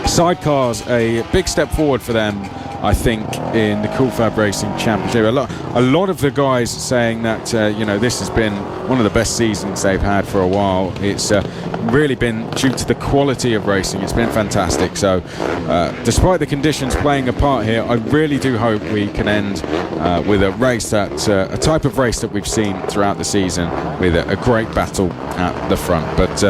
Sidecars, a big step forward for them, I think, in the FAB-Racing Championship. A lot of the guys saying that this has been one of the best seasons they've had for a while. It's really been due to the quality of racing. It's been fantastic. So despite the conditions playing a part here, I really do hope we can end with a race that a type of race that we've seen throughout the season, with a great battle at the front. But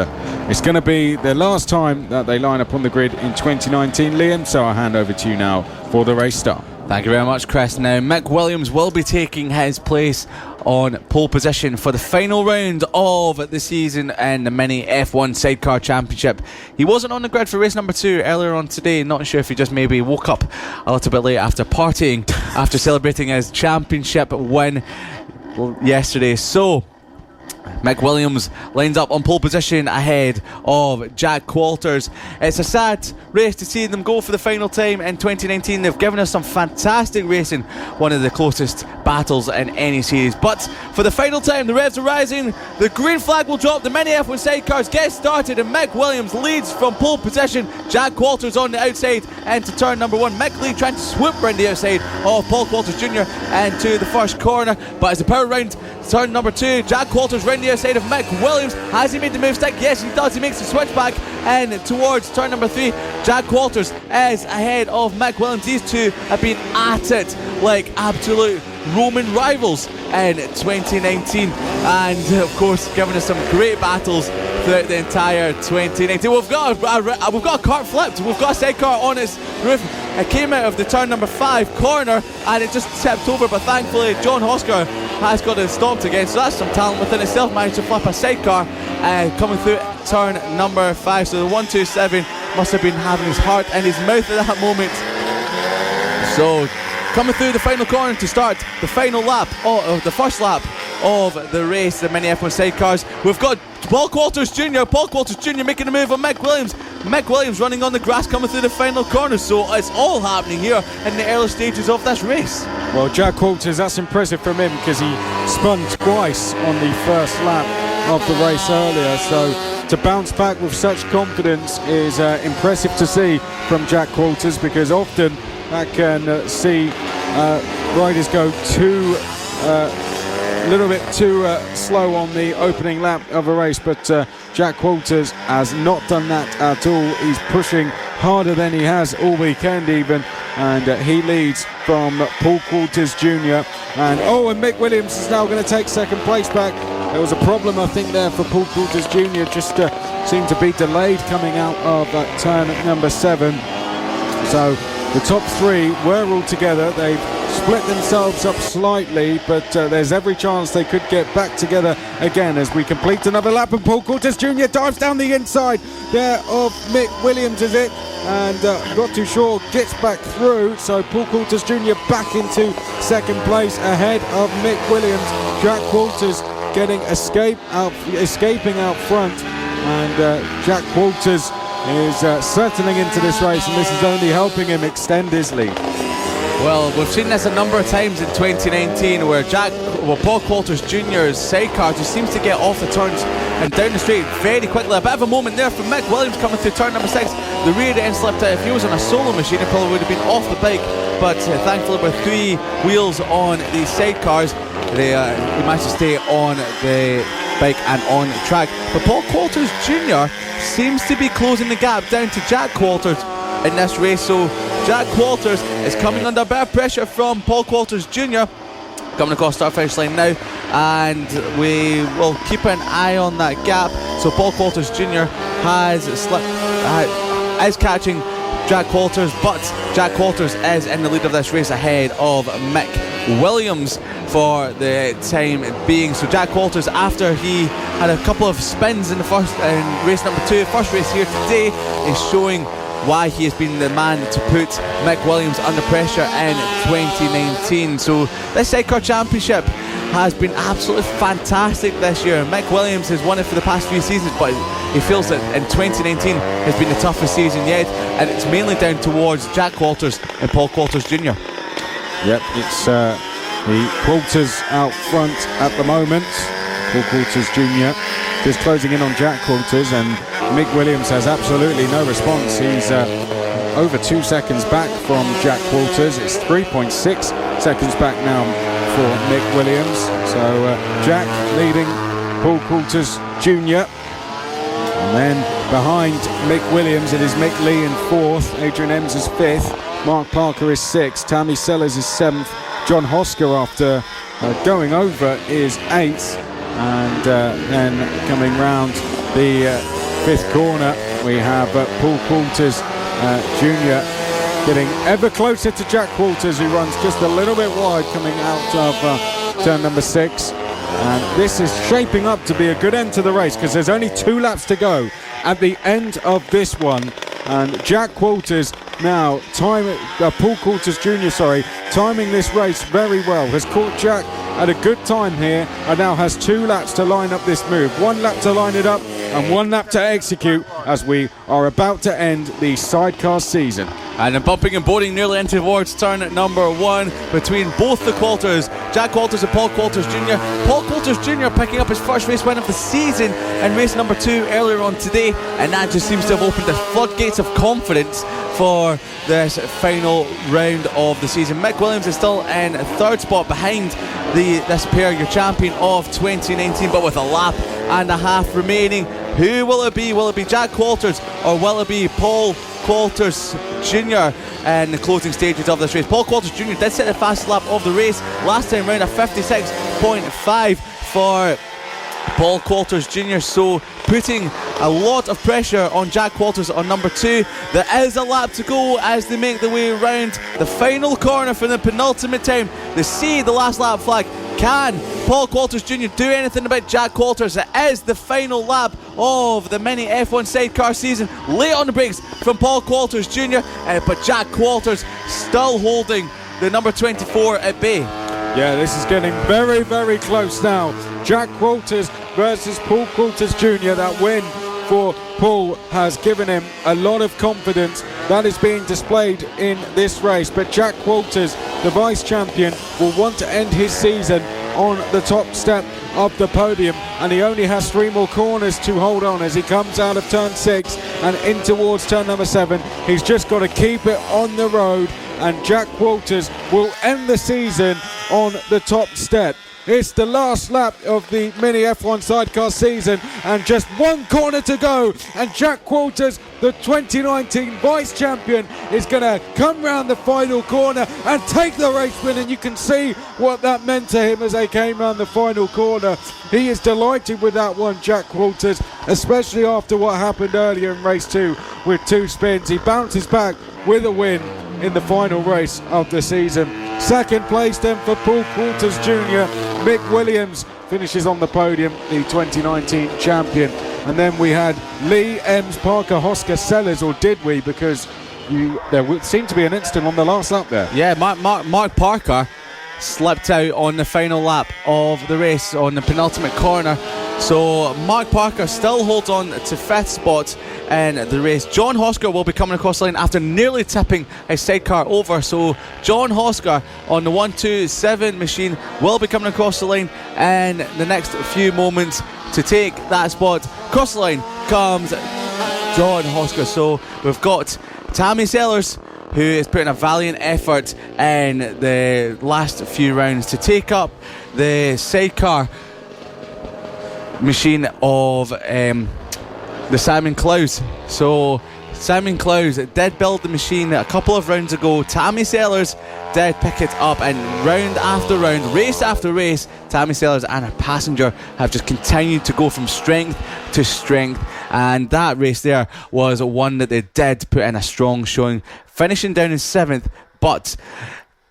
it's going to be the last time that they line up on the grid in 2019, Liam, so I'll hand over to you now for the race start. Thank you very much, Chris. Now, Mick Williams will be taking his place on pole position for the final round of the season in the MiniF1 Sidecar Championship. He wasn't on the grid for race number 2 earlier on today. Not sure if he just maybe woke up a little bit late after partying, after celebrating his championship win yesterday. So Mick Williams lines up on pole position ahead of Jack Walters. It's a sad race to see them go for the final time in 2019. They've given us some fantastic racing, one of the closest battles in any series. But for the final time, the revs are rising, the green flag will drop, the MiniF1 Sidecars get started, and Mick Williams leads from pole position. Jack Walters on the outside into turn number 1. Mick Lee trying to swoop round the outside of Paul Walters Jr. into the first corner, but as the power round turn number 2, Jack Walters round the outside of Mick Williams. Has he made the move stick? Yes, he does. He makes the switch back and towards turn number 3. Jack Walters is ahead of Mick Williams. These two have been at it like absolute Roman rivals in 2019, and of course giving us some great battles throughout the entire 2019. We've got a cart flipped. We've got a sidecar on its roof. It came out of the turn number 5 corner and it just tipped over, but thankfully John Hosker has got it stopped again, so that's some talent within itself. Managed to flip a sidecar coming through turn number 5. So the 127 must have been having his heart in his mouth at that moment. So coming through the final corner to start the final lap, the first lap of the race, the MiniF1 Sidecars. We've got Paul Walters Jr. making a move on Mick Williams. Mick Williams running on the grass coming through the final corner. So it's all happening here in the early stages of this race. Well, Jack Walters, that's impressive from him because he spun twice on the first lap of the race earlier. So to bounce back with such confidence is impressive to see from Jack Walters, because often I can see riders go a little bit too slow on the opening lap of a race, but Jack Walters has not done that at all. He's pushing harder than he has all weekend even, and he leads from Paul Walters Jr. and Mick Williams is now going to take second place back. There was a problem, I think, there for Paul Walters Jr. Just seemed to be delayed coming out of turn number 7. So the top 3 were all together. They've split themselves up slightly, but there's every chance they could get back together again as we complete another lap, and Paul Walters Jr. dives down the inside there of Mick Williams, is it? And not too sure, gets back through. So Paul Walters Jr. back into second place ahead of Mick Williams. Jack Walters escaping out front, and Jack Walters is settling into this race, and this is only helping him extend his lead. Well, we've seen this a number of times in 2019 where Paul Walters Jr.'s sidecar just seems to get off the turns and down the straight very quickly. A bit of a moment there from Mick Williams coming through turn number 6. The rear end slipped out. If he was on a solo machine, he probably would have been off the bike, but thankfully with 3 wheels on these sidecars, he managed to stay on the bike and on track. But Paul Walters Jr. seems to be closing the gap down to Jack Walters in this race. So Jack Walters is coming under a bit of pressure from Paul Walters Jr. coming across start finish line now, and we will keep an eye on that gap. So Paul Walters Jr. is catching Jack Walters, but Jack Walters is in the lead of this race ahead of Mick Williams for the time being. So Jack Walters, after he had a couple of spins in race number 2, first race here today, is showing why he has been the man to put Mick Williams under pressure in 2019. So this Sidecar Championship has been absolutely fantastic this year. Mick Williams has won it for the past few seasons, but he feels that in 2019 has been the toughest season yet, and it's mainly down towards Jack Walters and Paul Walters Jr. Yep, it's the Walters out front at the moment. Paul Walters Jr. just closing in on Jack Walters, and Mick Williams has absolutely no response. He's over 2 seconds back from Jack Walters. It's 3.6 seconds back now for Mick Williams. So Jack leading Paul Coulters Jr. And then behind Mick Williams, it is Mick Lee in 4th, Adrian Ems is 5th, Mark Parker is 6th, Tammy Sellers is 7th, John Hosker, after going over, is 8th. And then coming round the 5th corner, we have Paul Coulters Jr. getting ever closer to Jack Walters, who runs just a little bit wide coming out of turn number 6. And this is shaping up to be a good end to the race, because there's only 2 laps to go at the end of this one. And Jack Walters now, Paul Coulters Jr., timing this race very well. Has caught Jack at a good time here, and now has 2 laps to line up this move. 1 lap to line it up and 1 lap to execute, as we are about to end the sidecar season. And then bumping and boarding nearly into towards turn number 1 between both the Coulters, Jack Walters and Paul Coulters Jr. Paul Coulters Jr. picking up his first race win of the season in race number 2 earlier on today, and that just seems to have opened the floodgates of confidence for this final round of the season. Mick Williams is still in 3rd spot behind this pair, your champion of 2019, but with a lap and a half remaining. Who will it be? Will it be Jack Walters, or will it be Paul Coulters Jr. in the closing stages of this race? Paul Coulters Jr. did set the fastest lap of the race last time round, a 56.5 for Paul Coulters Jr., so putting a lot of pressure on Jack Walters on number 2. There is a lap to go as they make their way around the final corner for the penultimate time. They see the last lap flag. Can Paul Coulters Jr. do anything about Jack Walters? It is the final lap of the MiniF1 Sidecar season. Late on the brakes from Paul Coulters Jr., but Jack Walters still holding the number 24 at bay. Yeah, this is getting very, very close now. Jack Walters versus Paul Coulters Jr. That win for Paul has given him a lot of confidence that is being displayed in this race. But Jack Walters, the vice champion, will want to end his season on the top step of the podium, and he only has 3 more corners to hold on as he comes out of turn 6 and in towards turn number 7. He's just got to keep it on the road, and Jack Walters will end the season on the top step. It's the last lap of the MiniF1 Sidecar season, and just 1 corner to go, and Jack Walters, the 2019 vice champion, is going to come round the final corner and take the race win. And you can see what that meant to him as they came round the final corner. He is delighted with that one, Jack Walters, especially after what happened earlier in race 2 with 2 spins. He bounces back with a win in the final race of the season. 2nd place then for Paul Coulters Jr. Mick Williams finishes on the podium, the 2019 champion. And then we had Lee, Ems, Parker, Hosker, Sellers, or did we? Because there seemed to be an incident on the last lap there. Yeah, Mark Parker slipped out on the final lap of the race on the penultimate corner. So Mark Parker still holds on to 5th spot in the race. John Hosker will be coming across the line after nearly tipping his sidecar over. So John Hosker on the 127 machine will be coming across the line in the next few moments to take that spot. Across the line comes John Hosker. So we've got Tammy Sellers, who is putting a valiant effort in the last few rounds to take up the sidecar machine of the Simon Clowes. So Simon Clowes did build the machine a couple of rounds ago. Tammy Sellers did pick it up, and round after round, race after race, Tammy Sellers and her passenger have just continued to go from strength to strength, and that race there was one that they did put in a strong showing, finishing down in 7th, but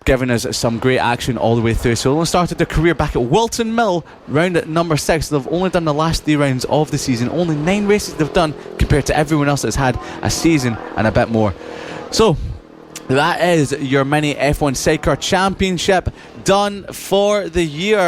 giving us some great action all the way through. So they started their career back at Wilton Mill, round at number 6. They've only done the last 3 rounds of the season. Only 9 races they've done compared to everyone else that's had a season and a bit more. So that is your MiniF1 Sidecar Championship done for the year.